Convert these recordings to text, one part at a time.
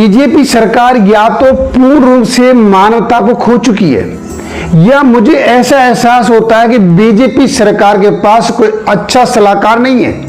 BJP सरकार या तो पूर्ण रूप से मानवता को खो चुकी है, या मुझे ऐसा एहसास होता है कि बीजेपी सरकार के पास कोई अच्छा सलाहकार नहीं है,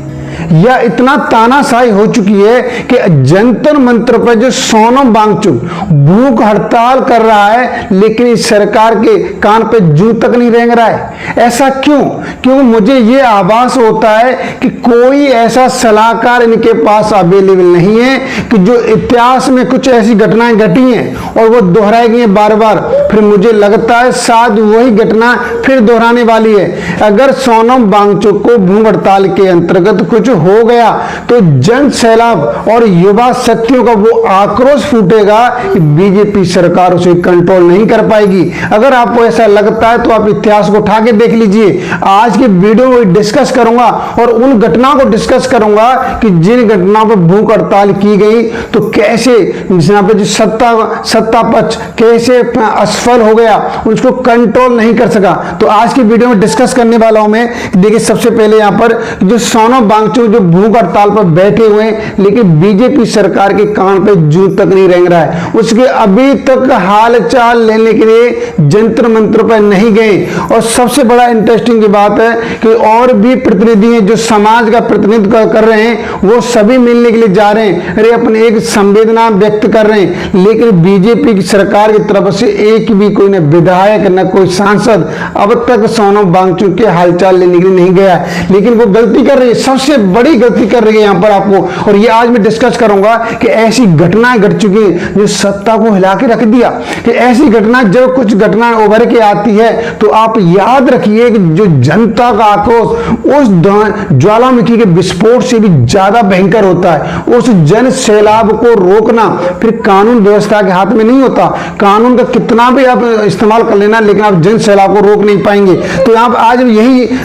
या इतना तानाशाही हो चुकी है कि जंतर मंत्र पर जो सोनम वांगचुक भूख हड़ताल कर रहा है, लेकिन इस सरकार के कान पे जूं तक नहीं रेंग रहा है। ऐसा क्यों? क्योंकि मुझे ये आभास होता है कि कोई ऐसा सलाहकार इनके पास अवेलेबल नहीं है कि जो इतिहास में कुछ ऐसी घटनाएं घटी हैं और वो दोहराई गई हैं बार बार, फिर मुझे लगता है शायद वही घटना फिर दोहराने वाली है। अगर सोनम वांगचुक को भूख हड़ताल के अंतर्गत कुछ हो गया तो जन सैलाब और युवा शक्तियों का वो आक्रोश फूटेगा कि बीजेपी सरकार उसे कंट्रोल नहीं कर पाएगी। अगर आपको ऐसा लगता है तो आप इतिहास को उठा के देख लीजिए। आज की वीडियो में डिस्कस करूंगा और उन घटनाओं को डिस्कस करूंगा कि जिन घटनाओं पर भूख हड़ताल की गई तो कैसे यहाँ पे जो सत्ता पक्ष कैसे असफल हो गया, उसको कंट्रोल नहीं कर सका। तो आज की वीडियो में डिस्कस करने वाला हूं मैं। देखिए, सबसे पहले यहाँ पर जो सोनम वांगचुक जो भूख हड़ताल पर बैठे हुए हैं, लेकिन बीजेपी सरकार के कान पे जूं तक नहीं रेंग रहा है, उसके अभी तक हाल चाल लेने के लिए जंतर मंत्र पर नहीं गए। और सबसे बड़ा इंटरेस्टिंग की बात है कि और भी प्रतिनिधि हैं जो समाज का प्रतिनिधित्व कर रहे हैं, वो सभी मिलने के लिए जा रहे हैं, अरे अपने एक संवेदना व्यक्त कर रहे हैं, लेकिन बीजेपी की सरकार की तरफ से एक भी कोई न विधायक न कोई सांसद अब तक सोनम वांगचुक के हालचाल लेने के लिए नहीं गया। लेकिन वो गलती कर रही है, सबसे बड़ी गलती कर रही है यहां पर आपको, और ये आज मैं डिस्कस करूंगा कि ऐसी घटनाएं घट चुकी हैं जो सत्ता को हिला के रख दिया। कि ऐसी घटना, जब कुछ घटना उभर के आती है तो आप याद रखिए कि जो जनता का आक्रोश उस ज्वालामुखी के विस्फोट से भी ज्यादा भयंकर होता है। उस जन सैलाब को रोकना फिर कानून व्यवस्था के हाथ में नहीं होता। कानून का कितना भी आप इस्तेमाल कर लेना, लेकिन आप जन सैलाब को रोक नहीं पाएंगे। तो यहाँ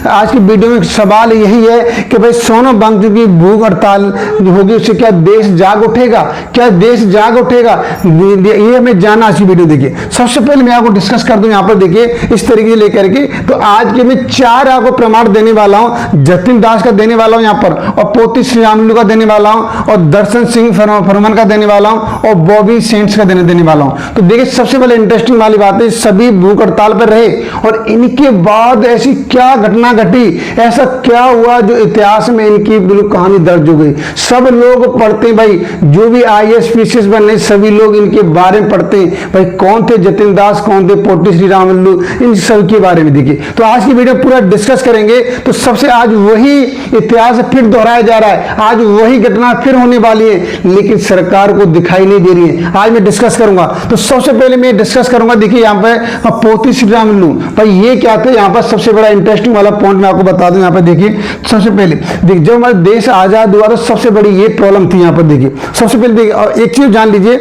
आज की वीडियो में सवाल यही है कि भाई सोनम वांगचुक की भूख हड़ताल होगी, उससे क्या देश जाग उठेगा? क्या देश जाग उठेगा? ये हमें जानना आज की वीडियो। देखिए, सबसे पहले मैं आपको डिस्कस कर दूं यहाँ पर। देखिए, इस तरीके से लेकर के तो आज के मैं 4 आपको प्रमाण देने वाला हूं। जतिन दास का देने वाला हूं यहाँ पर, और पोती श्री रामुलु का देने वाला हूं, और दर्शन सिंह फरमान का देने वाला हूं, और बॉबी सेंट्स का देने वाला हूं। तो देखिए, सबसे पहले इंटरेस्टिंग वाली बात है, सभी भूख हड़ताल पर रहे और इनके बाद ऐसी क्या घटना घटी, ऐसा क्या हुआ जो इतिहास में इनकी बिल्कुल कहानी दर्ज हो गई। सब लोग पढ़ते हैं भाई, जो भी IAS पीसीएस बनने सभी लोग इनके बारे में पढ़ते हैं भाई, कौन थे जतिन दास, कौन थे पोती श्री रामुलु, इन सब के बारे में। देखिए, तो आज की वीडियो पूरा डिस्कस करेंगे। तो सबसे आज वही इतिहास फिर दोहराया जा रहा है, आज वही घटना फिर होने वाली है, लेकिन सरकार को दिखाई नहीं दे रही है। आज मैं डिस्कस करूंगा। तो सबसे पहले मैं डिस्कस करूंगा, देखिए यहाँ पे पोती श्री रामुलु भाई ये क्या थे। यहाँ पर सबसे बड़ा इंटरेस्टिंग वाला पॉइंट मैं आपको बता दूं। यहाँ पर देखिए, सबसे पहले देखिए, जब हमारा देश आजाद हुआ तो सबसे बड़ी ये प्रॉब्लम थी। यहाँ पर देखिए, सबसे पहले देखिए एक चीज जान लीजिए,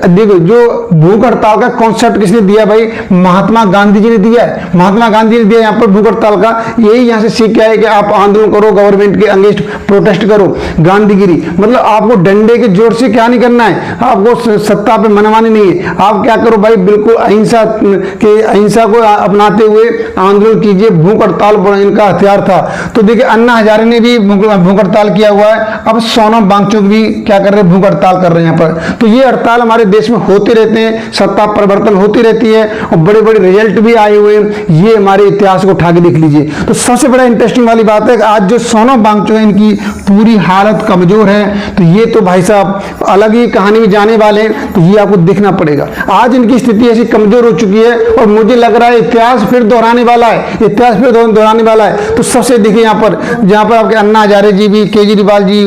देखो जो भूख हड़ताल का कॉन्सेप्ट किसने दिया भाई? महात्मा गांधी जी ने दिया है। महात्मा गांधी ने दिया यहाँ पर भूख हड़ताल का। यही यहाँ से सीख क्या है कि आप आंदोलन करो, गवर्नमेंट के अगेंस्ट प्रोटेस्ट करो, गांधीगिरी। मतलब आपको डंडे के जोर से क्या नहीं करना है, आपको सत्ता पे मनमानी नहीं है। आप क्या करो भाई, बिल्कुल अहिंसा को अपनाते हुए आंदोलन कीजिए। भूख हड़ताल इनका हथियार था। तो देखिए, अन्ना हजारे ने भी भूख हड़ताल किया हुआ है। अब सोनम वांगचुक भी क्या कर रहे हैं, भूख हड़ताल कर रहे हैं यहाँ पर। तो ये हड़ताल हमारे देश में होते रहते हैं, सत्ता परिवर्तन होती रहती है और बड़े बड़े रिजल्ट भी आए हुए हैं। ये हमारे इतिहास को उठा के देख लीजिए। तो सबसे बड़ा इंटरेस्टिंग वाली बात है कि आज जो सोनम वांगचुक है, इनकी पूरी हालत कमजोर है। तो ये तो भाई साहब अलग ही कहानी में जाने वाले हैं, तो ये आपको देखना पड़ेगा। आज इनकी स्थिति ऐसी कमजोर हो चुकी है और मुझे लग रहा है इतिहास फिर दोहराने वाला है, इतिहास फिर दोहराने वाला है। तो सबसे देखिए यहाँ पर, जहाँ पर आपके अन्ना हजारे जी भी, केजरीवाल जी,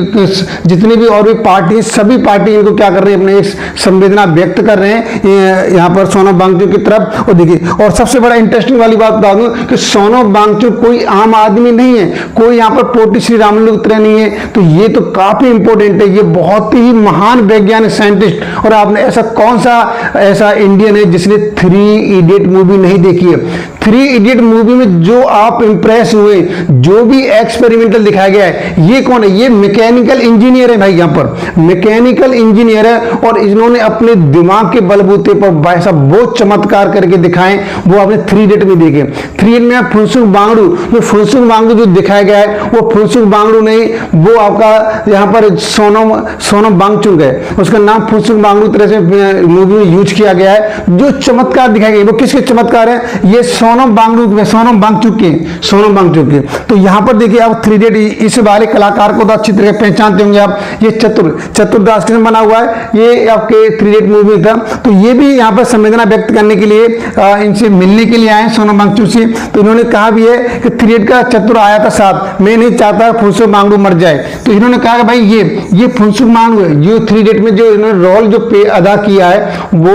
जितनी भी और भी पार्टी, सभी पार्टी इनको क्या कर रही है, अपने एक संवेदना व्यक्त कर रहे हैं यहाँ पर सोनम वांगचुक की तरफ। और देखिए, और सबसे बड़ा इंटरेस्टिंग वाली बात बता दूं कि सोनम वांगचुक कोई आम आदमी नहीं है, कोई यहाँ पर पोती श्री रामुलु की तरह नहीं है। तो ये तो काफी इंपॉर्टेंट है, ये बहुत ही महान वैज्ञानिक साइंटिस्ट। और आपने कौन सा ऐसा इंडियन है जिसने 3 इडियट मूवी नहीं देखी है? 3 इडियट मूवी में जो आप इंप्रेस हुए, जो भी एक्सपेरिमेंटल दिखाया गया है, ये कौन है? ये मैकेनिकल इंजीनियर है भाई, यहाँ पर मैकेनिकल इंजीनियर है, और इन्होंने अपने दिमाग के बलबूते पर भाई साहब बहुत चमत्कार करके दिखाए। वो आपने थ्री इडियट में देखे। थ्री इडियट में फुनसुक वांगडू, जो फुनसुक वांगडू जो दिखाया गया है वो फुनसुक वांगडू नहीं, वो आपका यहाँ पर सोनम वांगचुक है, उसका नाम फुनसुक वांगडू तरह से मूवी में यूज किया गया है। जो चमत्कार दिखाया गया वो किसके चमत्कार है? ये सोनम वांगचुक के। तो यहाँ पर देखिए आप थ्री इडियट, इस वाले कलाकार को तो अच्छी तरह पहचानते होंगे आप, ये चतुर्दास कृष्ण बना हुआ है, ये आपके थ्री इडियट मूवी था। तो ये भी यहाँ पर संवेदना व्यक्त करने के लिए इनसे मिलने के लिए आए सोनम वांगचुक से। तो इन्होंने कहा भी है कि थ्री इडियट का चतुर आया था साथ, मैं नहीं चाहता फुनसुक वांगडू मर जाए। तो इन्होंने कहा कि भाई ये फुनसुक वांगडू है, जो थ्री इडियट में जो इन्होंने रोल जो अदा किया है वो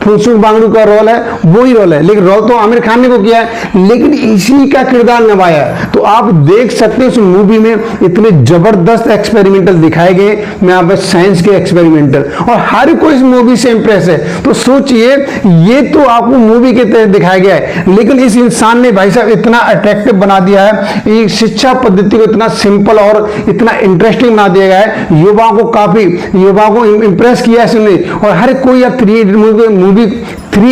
फुनसुक वांगडू का रोल है, वो ही रोल है, लेकिन रोल तो आमिर खान ने को किया है, लेकिन इसी का किरदार निभाया। तो आप देख सकते हैं उस मूवी में इतने जबरदस्त एक्सपेरिमेंटल दिखाए गए, मैं यहाँ पे साइंस के एक्सपेरिमेंटल, और हर कोई इस मूवी से इंप्रेस है। तो सोचिए, ये तो आपको मूवी के तहत दिखाया गया है, लेकिन इस इंसान ने भाई साहब इतना अट्रैक्टिव बना दिया है, ये शिक्षा पद्धति को इतना सिंपल और इतना इंटरेस्टिंग बना दिया गया है, युवाओं को इंप्रेस किया है इसने। और हर कोई अब थ्री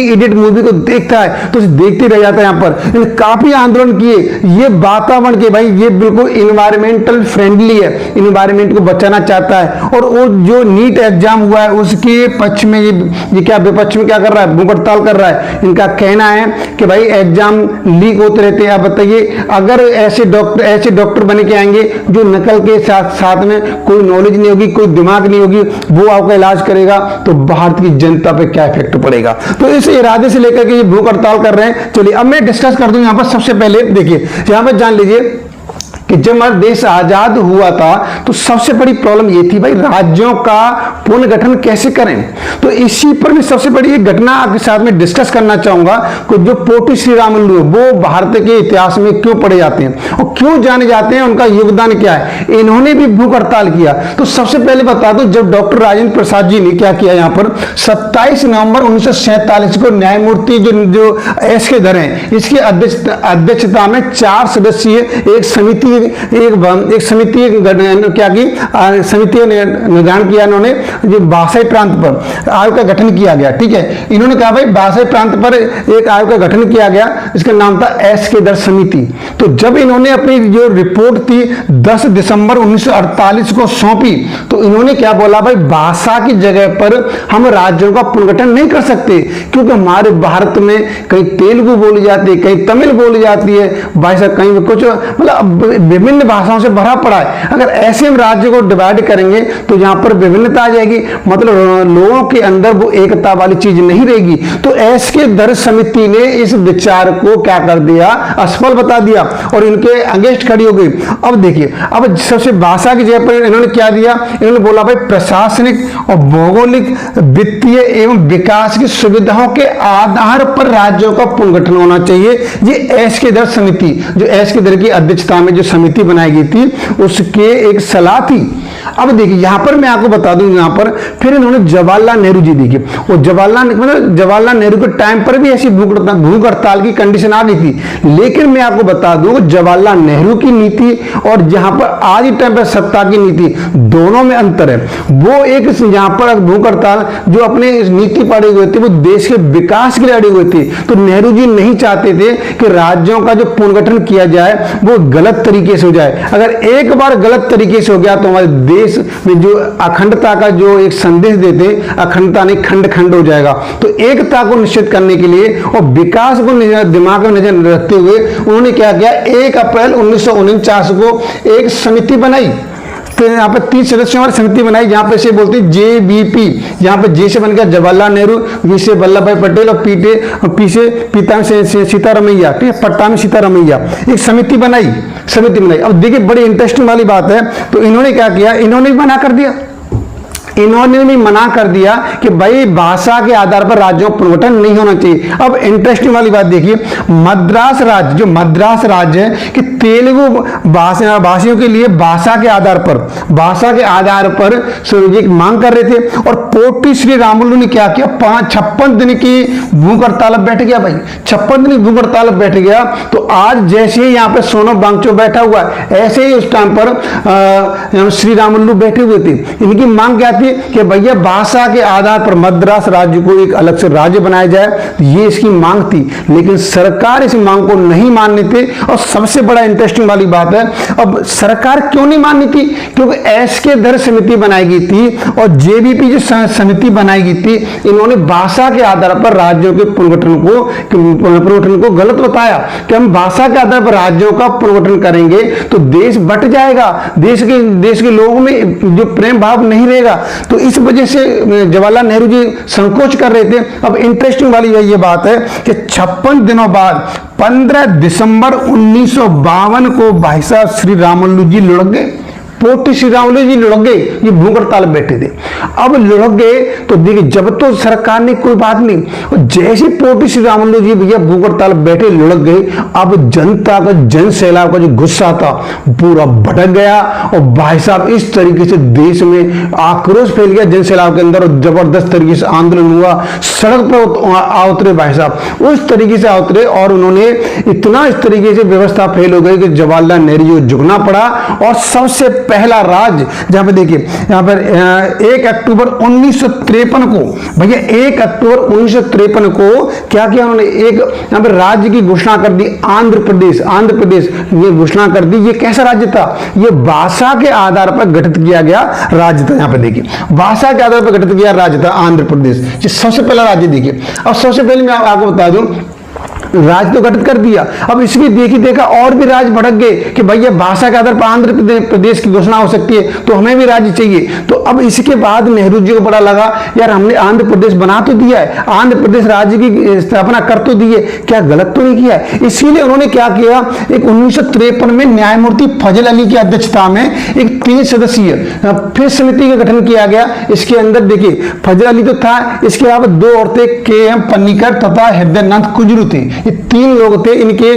इडियट मूवी को देखता है तो देखते रह जाता है। यहाँ पर काफी आंदोलन किए, ये वातावरण के भाई ये बिल्कुल इन्वायरमेंटल फ्रेंडली है, इन्वायरमेंट को बचाना चाहता है। और वो जो नीट एग्जाम हुआ है उसके पक्ष में ये क्या विपक्ष में क्या कर रहा है? भूख हड़ताल कर रहा है। इनका कहना है कि भाई एग्जाम लीक होते रहते हैं। आप बताइए, अगर ऐसे डॉक्टर बने के आएंगे जो नकल के साथ में कोई नॉलेज नहीं होगी, कोई दिमाग नहीं होगी, वो आपका इलाज करेगा, तो भारत की जनता पे क्या इफेक्ट पड़ेगा? तो इस इरादे से लेकर के ये भूख हड़ताल कर रहे हैं। चलिए अब मैं डिस्कस कर दूं यहाँ पर। सबसे पहले देखिए, यहाँ पर जान लीजिए कि जब हमारा देश आजाद हुआ था तो सबसे बड़ी प्रॉब्लम ये थी भाई राज्यों का पुनर्गठन कैसे करें। तो इसी पर मैं सबसे बड़ी एक घटना आपके साथ में डिस्कस करना चाहूंगा कि जो पोटी श्रीरामुलु वो भारत के इतिहास में क्यों पढ़े जाते हैं और क्यों जाने जाते हैं, उनका योगदान क्या है। इन्होंने भी भूख हड़ताल किया। तो सबसे पहले बता दो, जब डॉक्टर राजेंद्र प्रसाद जी ने क्या किया, यहाँ पर 27 नवंबर 1947 को न्यायमूर्ति जो एस के धर हैं, इसकी अध्यक्षता में 4 सदस्यीय एक समिति क्या की समिति ने निर्धारण किया। इन्होंने जो बासाई प्रांत पर आयोग का गठन किया गया। ठीक है, इन्होंने कहा भाई बासाई प्रांत पर एक आयोग का गठन किया गया, इसका नाम था एस के दर समिति। तो जब इन्होंने अपनी जो रिपोर्ट थी 10 दिसंबर 1948 को सौंपी, तो इन्होंने क्या बोला, भाई भाषा की जगह पर हम राज्यों का पुनर्गठन नहीं कर सकते, क्योंकि हमारे भारत में कहीं तेलुगु बोली जाती है, कहीं तमिल बोली जाती है, भाषा कहीं कुछ मतलब विभिन्न भाषाओं से भरा पड़ा है। अगर ऐसे हम राज्य को डिवाइड करेंगे तो यहाँ पर विभिन्नता आ जाएगी, मतलब लोगों के अंदर वो एकता वाली चीज नहीं रहेगी। तो एस के दर समिति ने इस विचार को क्या कर दिया, असफल बता दिया और इनके अगेंस्ट खड़ी हो गई। अब देखिए, अब सबसे भाषा की जगह पर इन्होंने क्या दिया, इन्होंने बोला भाई प्रशासनिक और भौगोलिक, वित्तीय एवं विकास की सुविधाओं के आधार पर राज्यों का पुनर्गठन होना चाहिए। ये एस के दर समिति, जो एस के दर की अध्यक्षता में जो समिति बनाई गई थी, उसके एक सलाह थी। अब देखिए यहां पर मैं आपको बता दूं, यहां पर फिर इन्होंने जवाहरलाल नेहरू जी देखिए, वो जवाहरलाल नेहरू के टाइम पर भी ऐसी भूख हड़ताल की कंडीशन आ गई थी। लेकिन मैं आपको बता दूं जवाहरलाल नेहरू की नीति और जहां पर आज टाइम पर सत्ता की नीति, दोनों में अंतर है। वो एक यहां पर भूख हड़ताल जो अपने नीति पर अड़े हुए थे, वो देश के विकास के लिए अड़े हुए थे। तो नेहरू जी नहीं चाहते थे कि राज्यों का जो पुनर्गठन किया जाए वो गलत तरीके से हो जाए। अगर एक बार गलत तरीके से हो गया तो हमारे देश में जो अखंडता का जो एक संदेश देते, अखंडता नहीं खंड खंड हो जाएगा। तो एकता को निश्चित करने के लिए और विकास को दिमाग में नजर रखते हुए उन्होंने क्या किया, 1 अप्रैल 1949 को एक समिति बनाई। तो यहाँ पर 3 सदस्यों वाली समिति बनाई, जहां पर से बोलते JVP, यहाँ पर जे से बन गया जवाहरलाल नेहरू, वी से वल्लभ भाई पटेल और पी से पीता में सीतारमैया, ठीक है, पट्टा में सीतारमैया। एक समिति बनाई। अब देखिए बड़ी इंटरेस्टिंग वाली बात है। तो इन्होंने क्या किया, इन्होंने भी मना कर दिया इन्होंने भी मना कर दिया कि भाई भाषा के आधार पर राज्यों का पुनर्गठन नहीं होना चाहिए। अब इंटरेस्टिंग वाली बात देखिए, मद्रास राज्य, जो मद्रास राज्य है कि तेलुगु भाषियों के लिए भाषा के आधार पर एक मांग कर रहे थे, और पोटी श्री रामुलु ने क्या किया, 56 दिन की भूख हड़ताल बैठ गया भाई, 56 दिन की भूख हड़ताल बैठ गया। तो आज जैसे ही यहाँ पे सोनम वांगचुक बैठा हुआ है, ऐसे ही उस टाइम पर श्री रामुलु बैठे हुए थे। इनकी मांग क्या थी कि भैया भाषा के आधार पर मद्रास राज्य को एक अलग से राज्य बनाया जाए, ये इसकी मांग थी। लेकिन सरकार इस मांग को नहीं माननी थी। और सबसे बड़ा इंटरेस्टिंग वाली बात है, अब सरकार क्यों नहीं माननी थी, क्योंकि एसके धर समिति बनाई गई थी और जेबीपी जो समिति बनाई गई थी, इन्होंने भाषा के आधार पर राज्यों के पुनर्गठन को गलत बताया कि हम भाषा के आधार पर राज्यों का पुनर्गठन करेंगे तो देश बट जाएगा, देश के लोगों में जो प्रेम भाव नहीं रहेगा। तो इस वजह से जवाहरलाल नेहरू जी संकोच कर रहे थे। अब इंटरेस्टिंग वाली ये बात है कि 56 दिनों बाद 15 दिसंबर 1952 को भाई साहब श्री रामुलु जी लुढ़क गए, पोटी श्री रामुलु जी लुढ़क गए, ये भूख हड़ताल बैठे थे। अब लुढ़क गए तो देखिए, जब तो सरकार ने कोई बात नहीं, और जैसे पोटी श्री रामुलु जी भैया भूख हड़ताल बैठे लुढ़क गए, अब जनता का जन सैलाब का जो गुस्सा था पूरा भटक गया। और भाई साहब इस तरीके से देश में आक्रोश फैल गया जन सैलाब के अंदर, और जबरदस्त तरीके से आंदोलन हुआ, सड़क पर आ उतरे भाई साहब, उस तरीके से आ उतरे। और उन्होंने इतना इस तरीके से व्यवस्था फेल हो गई कि जवाहरलाल नेहरू जी को झुकना पड़ा। और सबसे पहला राज्य जहां पे देखिए, यहां पर 1 अक्टूबर 1953 को भैया 1 अक्टूबर 1953 को क्या किया उन्होंने, एक यहां पर राज्य की घोषणा कर दी, आंध्र प्रदेश ये घोषणा कर दी। ये कैसा राज्य था, ये भाषा के आधार पर गठित किया गया राज्य था। यहां पर देखिए, भाषा के आधार पर गठित किया राज्य था आंध्र प्रदेश, ये सबसे पहला राज्य देखिए। अब सबसे पहले मैं आपको बता दूं, राज्य तो गठित कर दिया, अब इसकी देखा और भी राज्य भड़क गए कि भैया भाषा के आधार पर आंध्र प्रदेश की घोषणा हो सकती है, तो हमें भी राज्य चाहिए। तो अब इसके बाद नेहरू जी को बड़ा लगा, यार हमने आंध्र प्रदेश बना तो दिया है, आंध्र प्रदेश राज्य की स्थापना कर तो दी है, क्या गलत तो नहीं किया है। इसीलिए उन्होंने क्या किया, एक 1953 में न्यायमूर्ति फजल अली की अध्यक्षता में एक 3 सदस्यीय फिर समिति का गठन किया गया। इसके अंदर देखिए, फजल अली तो था, इसके अलावा 2 और थे, KM पन्नीकर तथा हृदयनाथ कुंजरू थे, ये 3 लोग थे इनके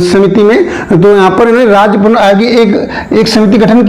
समिति में। तो यहाँ पर इन्होंने राज्य आगे एक समिति गठन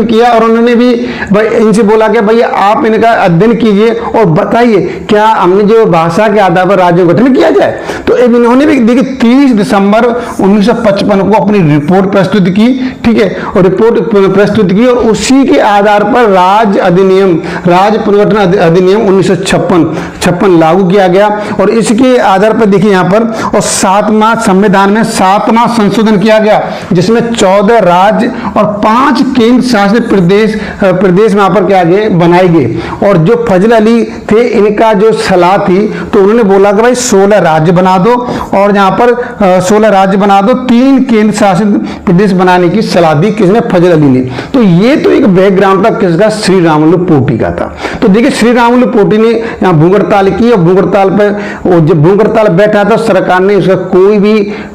किया, और उन्होंने भी भाई इनसे बोला कि भैया आप इनका अध्ययन कीजिए और बताइए क्या हमने जो भाषा के आधार पर राज्य गठन किया जाए। तो इन्होंने भी देखिए 30 दिसंबर 1955 को अपनी रिपोर्ट प्रस्तुत की, ठीक है, और रिपोर्ट प्रस्तुत की, और उसी के आधार पर राज्य पुनर्गठन अधिनियम 1956 लागू किया गया। और इसके आधार पर देखिए यहाँ पर, और 7वां संविधान में 7वां संशोधन किया गया, जिसमें 14 राज्य और 5 केंद्र शासित प्रदेश वहां पर क्या गए बनाए गए। और जो फजल अली थे, इनका जो सलाह थी, तो उन्होंने बोला कि भाई 16 राज्य बना दो, और यहाँ पर 16 राज्य बना दो, 3 केंद्र शासित प्रदेश बनाने की सलाह दी, किसने, फजल अली ने। तो ये तो एक बैकग्राउंड था किसका, श्री रामुलु पोटी का था। तो देखिए श्री रामुलु पोटी ने यहाँ भूख हड़ताल की, और भूख हड़ताल पर जब भूख हड़ताल बैठा था सरकार ने उसका कोई भी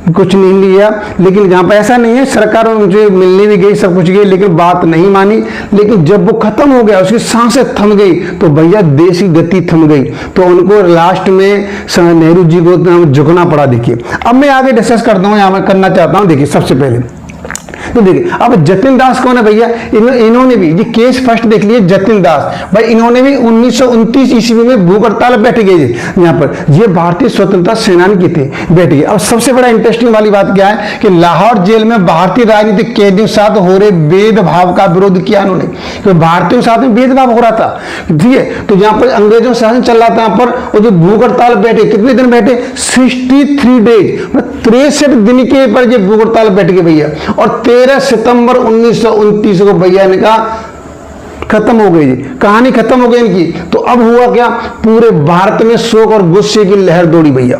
कुछ नहीं लिया। लेकिन यहाँ पर ऐसा नहीं है, सरकार उनसे मिलने भी गई, सब कुछ गई, लेकिन बात नहीं मानी। लेकिन जब वो खत्म हो गया, उसकी सांसें थम गई, तो भैया देश की गति थम गई, तो उनको लास्ट में नेहरू जी को झुकना पड़ा। देखिए अब मैं आगे डिस्कस करता हूँ, यहाँ मैं करना चाहता हूँ। देखिए सबसे पहले तो देखिए, अब जतिन दास कौन है भैया, इन्होंने भी ये केस फर्स्ट देख लिए, जतिन दास भाई, इन्होंने भी 1929 ईस्वी में भूख हड़ताल बैठ गए यहाँ पर, ये भारतीय स्वतंत्रता सेनानी के थे, बैठ गए। अब सबसे बड़ा इंटरेस्टिंग वाली बात क्या है कि लाहौर जेल में भारतीय राजनीतिक कैदियों के साथ हो रहे भेदभाव का विरोध किया उन्होंने, तो भारतीयों के साथ में भेदभाव हो रहा था, ठीक है। तो यहाँ पर अंग्रेजों शासन चल रहा था यहाँ पर, और जो भूख हड़ताल बैठे, कितने दिन बैठे, 63 डेज, 63 दिन के पर ये भूख हड़ताल बैठ गए भैया। और 13 सितंबर 1929 को भैया ने कहा खत्म हो गई, कहानी खत्म हो गई इनकी। तो अब हुआ क्या, पूरे भारत में शोक और गुस्से की लहर दौड़ी भैया,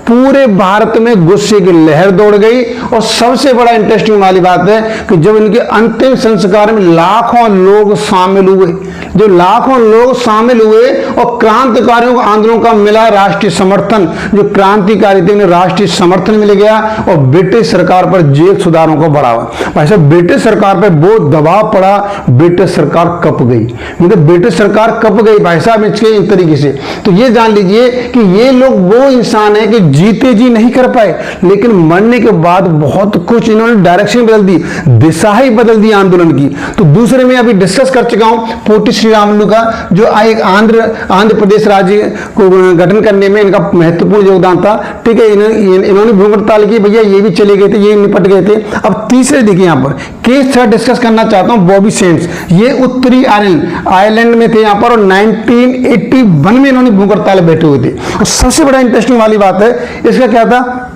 पूरे भारत में गुस्से की लहर दौड़ गई। और सबसे बड़ा इंटरेस्टिंग वाली बात है कि जब इनके अंतिम संस्कार में लाखों लोग शामिल हुए, जो लाखों लोग शामिल हुए और क्रांतिकारियों को आंदोलन का मिला राष्ट्रीय समर्थन, जो क्रांतिकारी थे उन्हें राष्ट्रीय समर्थन मिल गया और ब्रिटिश सरकार पर जेल सुधारों को बढ़ावा। भाई साहब ब्रिटिश सरकार पर बहुत दबाव पड़ा, ब्रिटिश सरकार कप गई, मतलब ब्रिटिश सरकार कप गई भाई साहब इसके इस तरीके से। तो ये जान लीजिए कि ये लोग वो इंसान है कि जीते जी नहीं कर पाए, लेकिन मरने के बाद बहुत कुछ इन्होंने डायरेक्शन बदल दी, दिशा ही बदल दी आंदोलन की। तो दूसरे में अभी डिस्कस कर चुका हूं पोटी श्रीरामुलु का, जो एक आंध्र प्रदेश राज्य को गठन करने में इनका महत्वपूर्ण योगदान था। ठीक है, इन्होंने भूख हड़ताल की, भैया ये भी चले गए थे, ये निपट गए थे। अब तीसरे देखिए यहाँ पर केस थर्ड डिस्कस करना चाहता हूं, बॉबी सेंड्स, ये उत्तरी आयरलैंड में थे यहाँ पर और 1981 में इन्होंने भूख हड़ताल बैठे हुए थे। और सबसे बड़ा इंटरेस्टिंग वाली बात है इसका क्या था,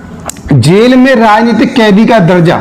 जेल में राजनीतिक कैदी का दर्जा,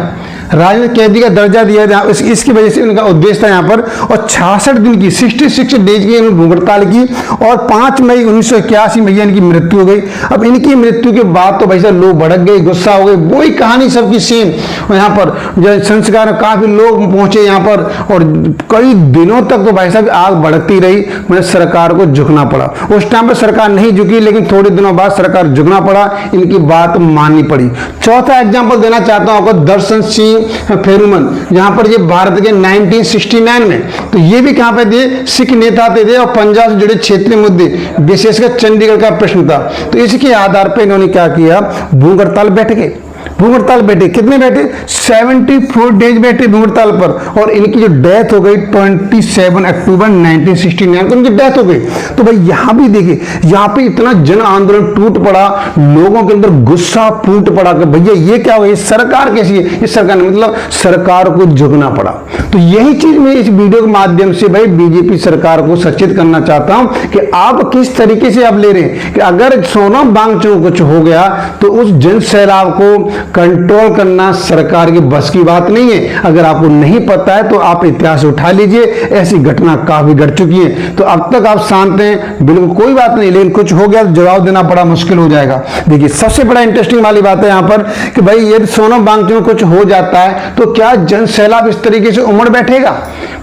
राजनीतिक कैदी का दर्जा दिया, इसकी वजह से उनका उद्देश्य था यहाँ पर। और 66 दिन की 66 डेज की इन्होंने भूख हड़ताल की और 5 मई 1981 में इनकी मृत्यु हो गई। अब इनकी मृत्यु के बाद तो भाई साहब लोग भड़क गए, गुस्सा हो गए, वही कहानी सबकी सेम। यहाँ पर संस्कार काफी लोग पहुंचे यहाँ पर और कई दिनों तक तो भाई साहब आग भड़कती रही, मतलब सरकार को झुकना पड़ा। उस टाइम पर सरकार नहीं झुकी, लेकिन थोड़े दिनों बाद सरकार झुकना पड़ा, इनकी बात माननी पड़ी। चौथा एग्जाम्पल देना चाहता हूं आपको, दर्शन सिंह फेरुमन, जहां पर ये भारत के 1969 में, तो ये भी कहां पे थे, सिख नेता थे और पंजाब से जुड़े क्षेत्रीय मुद्दे, विशेषकर चंडीगढ़ का प्रश्न था। तो इसके आधार पर इन्होंने क्या किया, भूख हड़ताल बैठ गए। भूख हड़ताल बैठे, कितने बैठे, 74 डेज बैठे भूख हड़ताल पर। और इनकी जो डेथ हो गई 27 अक्टूबर 1969 को इनकी डेथ हो गई। तो भाई यहां भी देखिए, यहां पे इतना जन आंदोलन टूट पड़ा, लोगों के अंदर गुस्सा फूट पड़ा कि भैया ये क्या हुआ, ये सरकार कैसी है, इस सरकार ने, मतलब सरकार को झुकना पड़ा। तो यही चीज मैं इस वीडियो के माध्यम से भाई बीजेपी सरकार को सचेत करना चाहता हूं कि आप किस तरीके से आप ले रहे हैं कि अगर सोनम वांगचुक कुछ हो गया तो उस जन सैलाब को कंट्रोल करना सरकार की बस की बात नहीं है। अगर आपको नहीं पता है तो आप इतिहास उठा लीजिए, ऐसी घटना काफी घट चुकी है। तो अब तक आप शांत हैं, बिल्कुल कोई बात नहीं, लेकिन कुछ हो गया तो जवाब देना बड़ा मुश्किल हो जाएगा। देखिए सबसे बड़ा इंटरेस्टिंग वाली बात है यहाँ पर कि भाई यदि सोनम वांगचुक कुछ हो जाता है तो क्या जन सैलाब इस तरीके से उमड़ बैठेगा,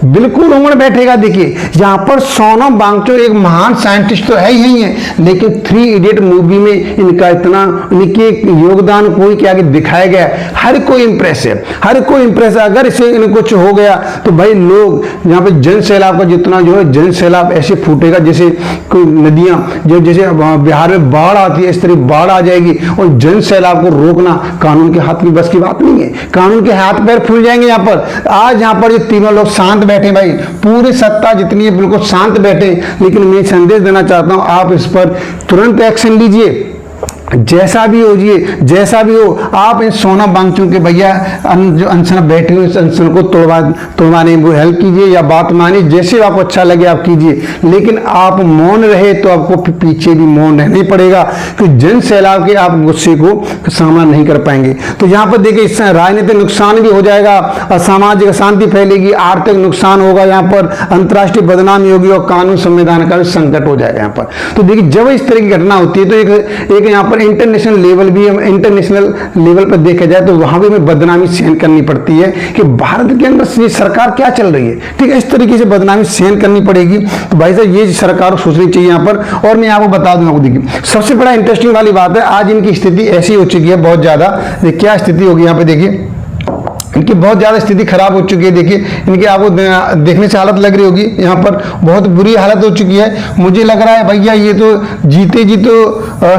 बिल्कुल उमड़ बैठेगा। देखिए यहाँ पर सोनम वांगचुक एक महान साइंटिस्ट तो है ही है, लेकिन 3 इडियट मूवी में इनका इतना, इनके योगदान कोई क्या दिखाया गया, हर कोई इंप्रेस है, हर कोई इंप्रेस है। अगर इसे कुछ हो गया तो भाई लोग यहाँ पे जन सैलाब का जितना जो है, जन सैलाब ऐसे फूटेगा जैसे कोई नदियां, जो जैसे बिहार में बाढ़ आती है इस तरह बाढ़ आ जाएगी। और जन सैलाब को रोकना कानून के हाथ में बस की बात नहीं है, कानून के हाथ पैर फूल जाएंगे। यहाँ पर आज यहाँ पर ये तीनों लोग शांत बैठे, भाई पूरी सत्ता जितनी है बिल्कुल शांत बैठे, लेकिन मैं संदेश देना चाहता हूं आप इस पर तुरंत एक्शन लीजिए। जैसा भी हो जी, जैसा भी हो, आप इन सोनम वांगचुक के भैया जो अनशन बैठे हुए, इस अनशन को तोड़वाने में हेल्प कीजिए या बात मानिए, जैसे आपको अच्छा लगे आप कीजिए, लेकिन आप मौन रहे तो आपको पीछे भी मौन रहना ही पड़ेगा, क्योंकि जन सैलाब के आप गुस्से को सामना नहीं कर पाएंगे। तो यहाँ पर देखिए इससे राजनीतिक नुकसान भी हो जाएगा, सामाजिक अशांति फैलेगी, आर्थिक नुकसान होगा, यहाँ पर अंतर्राष्ट्रीय बदनामी होगी और कानून संविधान का भी संकट हो जाएगा यहाँ पर। तो देखिए जब इस तरह की घटना होती है तो एक यहाँ पर इंटरनेशनल लेवल भी, इंटरनेशनल लेवल पर देखा जाए तो वहां भी हमें बदनामी सहन करनी पड़ती है कि भारत के अंदर ये सरकार क्या चल रही है। ठीक है, इस तरीके से बदनामी सहन करनी पड़ेगी। तो भाई साहब ये सरकार को सोचनी चाहिए यहाँ पर। और मैं आपको बता दूंगा, देखिए सबसे बड़ा इंटरेस्टिंग वाली बात है, आज इनकी स्थिति ऐसी हो चुकी है बहुत ज्यादा। क्या स्थिति होगी यहाँ पे, देखिए इनकी बहुत ज़्यादा स्थिति खराब हो चुकी है। देखिए इनकी आपको देखने से हालत लग रही होगी, यहाँ पर बहुत बुरी हालत हो चुकी है। मुझे लग रहा है भैया ये तो जीते जी तो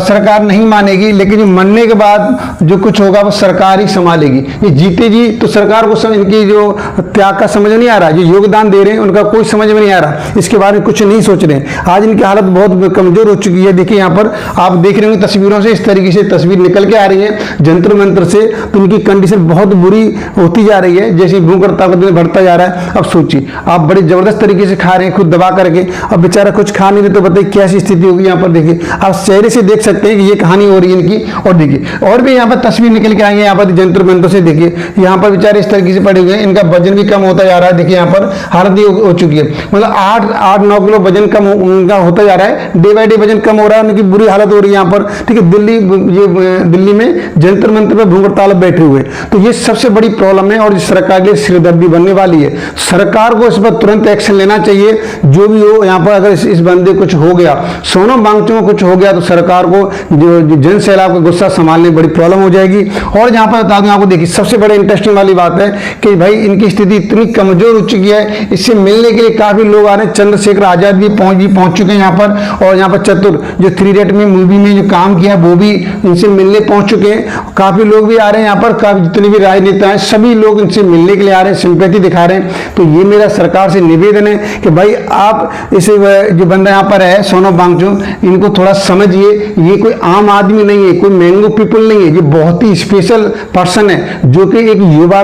सरकार नहीं मानेगी, लेकिन जो मरने के बाद जो कुछ होगा वो सरकार ही संभालेगी। ये जीते जी तो सरकार को इनकी जो त्याग का समझ नहीं आ रहा, जो योगदान दे रहे हैं उनका कोई समझ में नहीं आ रहा, इसके बारे में कुछ नहीं सोच रहे हैं। आज इनकी हालत बहुत कमजोर हो चुकी है। देखिए यहाँ पर आप देख रहे होंगे तस्वीरों से, इस तरीके से तस्वीर निकल के आ रही है जंतर मंत्र से, तो इनकी कंडीशन बहुत बुरी होती जा रही है, जैसे भूख हड़ताल का दिन बढ़ता जा रहा है। अब सोचिए आप बड़े जबरदस्त तरीके से खा रहे हैं खुद दबा करके, अब बेचारा कुछ खा नहीं रहे तो बताइए कैसी स्थिति होगी। यहाँ पर देखिए आप चेहरे से देख सकते हैं कि ये कहानी हो रही है इनकी। और देखिए और भी यहाँ पर तस्वीर निकल के आई है, यहाँ पर जंतर मंत्र से देखिए यहाँ पर बेचारे इस तरीके से पड़े हुए हैं, इनका वजन भी कम होता जा रहा है। देखिए यहाँ पर हालत हो चुकी है, मतलब 8-9 किलो वजन कम उनका होता जा रहा है, डे बाय डे वजन कम हो रहा है, उनकी बुरी हालत हो रही है यहाँ पर। ठीक है, दिल्ली में जंतर मंत्र पर भूख हड़ताल बैठे हुए, तो ये सबसे बड़ी प्रॉब्लम प्रॉब्लम है और इस सरकार के लिए सिरदर्दी बनने वाली है। सरकार को इस पर तुरंत एक्शन लेना चाहिए, जो भी हो। यहाँ पर अगर इस बंदे कुछ हो गया, सोनम वांगचुक को कुछ हो गया, तो सरकार को जो जन सैलाब का गुस्सा संभालने में बड़ी प्रॉब्लम हो जाएगी। और यहाँ पर बता दूं आपको, देखिए सबसे बड़े इंटरेस्टिंग वाली बात है कि भाई इनकी स्थिति इतनी कमजोर हो चुकी है, इससे मिलने के लिए काफी लोग आ रहे हैं। चंद्रशेखर आजाद भी पहुंच चुके हैं यहाँ पर, और यहाँ पर चतुर जो 3 इडियट में मूवी में जो काम किया वो भी इनसे मिलने पहुंच चुके हैं। काफी लोग भी आ रहे हैं यहाँ पर, काफी जितने भी राजनेता हैं सभी लोग इनसे मिलने के लिए आ रहे हैं, सिंपैथी दिखा रहे हैं। तो ये मेरा सरकार से निवेदन है कि भाई आप इस जो बंदा यहाँ पर है सोनम वांगचुक, इनको थोड़ा समझिए। ये कोई आम आदमी नहीं है, कोई मैंगो पीपल नहीं है, ये बहुत ही स्पेशल पर्सन है, जो कि एक युवा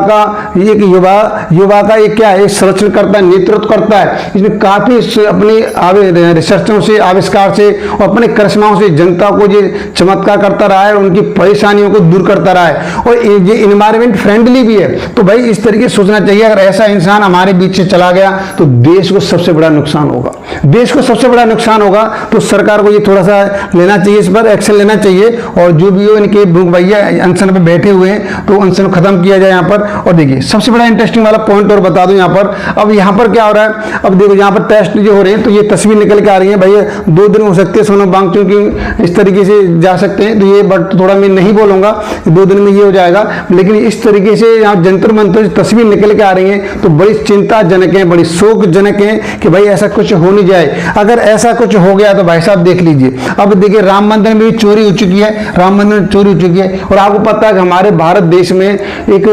का एक क्या है, संरक्षण करता है, नेतृत्व करता है। इसने काफी अपनी रिसर्चों से, आविष्कार से और अपने करिश्माओं से जनता को ये चमत्कार करता रहा है, उनकी परेशानियों को दूर करता रहा है, और ये इन्वायरमेंट फ्रेंडली भी है। तो भाई इस तरीके से सोचना चाहिए। अगर ऐसा इंसान हमारे बीच से चला गया तो देश को सबसे बड़ा नुकसान होगा, देश को सबसे बड़ा नुकसान होगा। तो सरकार को ये थोड़ा सा लेना चाहिए, इस पर एक्शन लेना चाहिए। और जो भी हो, इनके भैया अनशन पे बैठे हुए हैं तो अनशन खत्म किया जाए यहाँ पर। और देखिए सबसे बड़ा इंटरेस्टिंग वाला पॉइंट और बता दूं यहाँ पर, अब यहाँ पर क्या हो रहा है, अब देखो यहाँ पर टेस्ट जो हो रहे हैं तो ये तस्वीर निकल के आ रही है। भैया 2 दिन हो सकते हैं सोनम वांगचुक की इस तरीके से जा सकते हैं, तो ये बट थोड़ा मैं नहीं बोलूंगा 2 दिन में ये हो जाएगा, लेकिन इस तरीके से यहाँ जंतर मंतर तस्वीर निकल के आ रही है तो बड़ी चिंताजनक है, बड़ी शोकजनक है कि भाई ऐसा कुछ हो नहीं जाए। अगर ऐसा कुछ हो गया तो भाई साहब देख लीजिए, अब देखिए राम मंदिर में भी चोरी हो चुकी है, राम मंदिर में चोरी हो चुकी है। और आपको पता है कि हमारे भारत देश में एक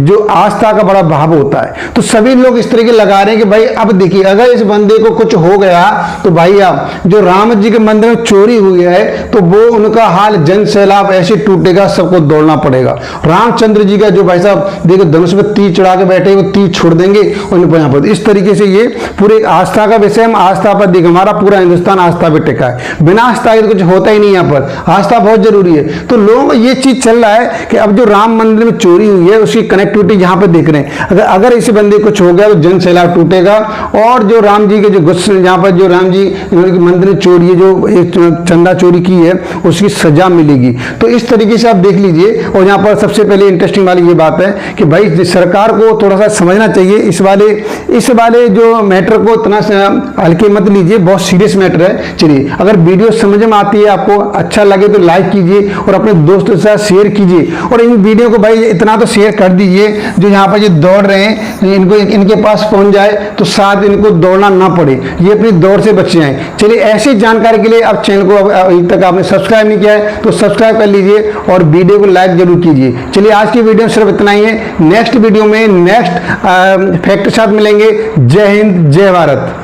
जो आस्था का बड़ा भाव होता है, तो सभी लोग इस तरीके लगा रहे हैं कि भाई अब देखिए अगर इस बंदे को कुछ हो गया तो भाई आप जो राम जी के मंदिर में चोरी हुई है तो वो उनका हाल जन सैलाब ऐसे टूटेगा, सबको दौड़ना पड़ेगा। रामचंद्र जी का जो भाई साहब देखो धनुष पे तीर चढ़ा के बैठे, वो तीर छोड़ देंगे और यहाँ पर इस तरीके से ये पूरे आस्था का विषय, हम आस्था पर देखिए हमारा पूरा हिंदुस्तान आस्था पे टिका है, बिना आस्था के तो कुछ होता ही नहीं। यहाँ पर आस्था बहुत जरूरी है। तो लोगों को ये चीज चल रहा है कि अब जो राम मंदिर में चोरी हुई है उसकी कनेक्टिविटी यहाँ पे देख रहे हैं, अगर इस बंदे कुछ हो गया तो जन सैलाब टूटेगा, और जो राम जी के जो गुस्से यहाँ पर जो राम जी मंदिर में चोरी है, जो एक चंदा चोरी की है उसकी सजा मिलेगी। तो इस तरीके से आप देख लीजिए। और यहाँ पर सबसे पहले इंटरेस्टिंग वाली ये बात है कि भाई सरकार को थोड़ा सा समझना चाहिए, इस वाले जो मैटर को इतना हल्के मत लीजिए, बहुत सीरियस मैटर है। चलिए अगर वीडियो समझ में आती है, आपको अच्छा लगे तो लाइक कीजिए और अपने दोस्तों के साथ शेयर कीजिए, और इन वीडियो को भाई इतना तो शेयर कर दीजिए जो यहाँ पर ये दौड़ रहे हैं इनके पास पहुंच जाए, तो साथ इनको दौड़ना ना पड़े, ये अपनी दौड़ से बच जाएं। चलिए ऐसी जानकारी के लिए आप चैनल को अभी तक आपने सब्सक्राइब नहीं किया है तो सब्सक्राइब कर लीजिए और वीडियो को लाइक जरूर कीजिए। चलिए आज की वीडियो सिर्फ इतना ही है, नेक्स्ट वीडियो में नेक्स्ट फैक्ट के साथ मिलेंगे। जय हिंद, जय भारत।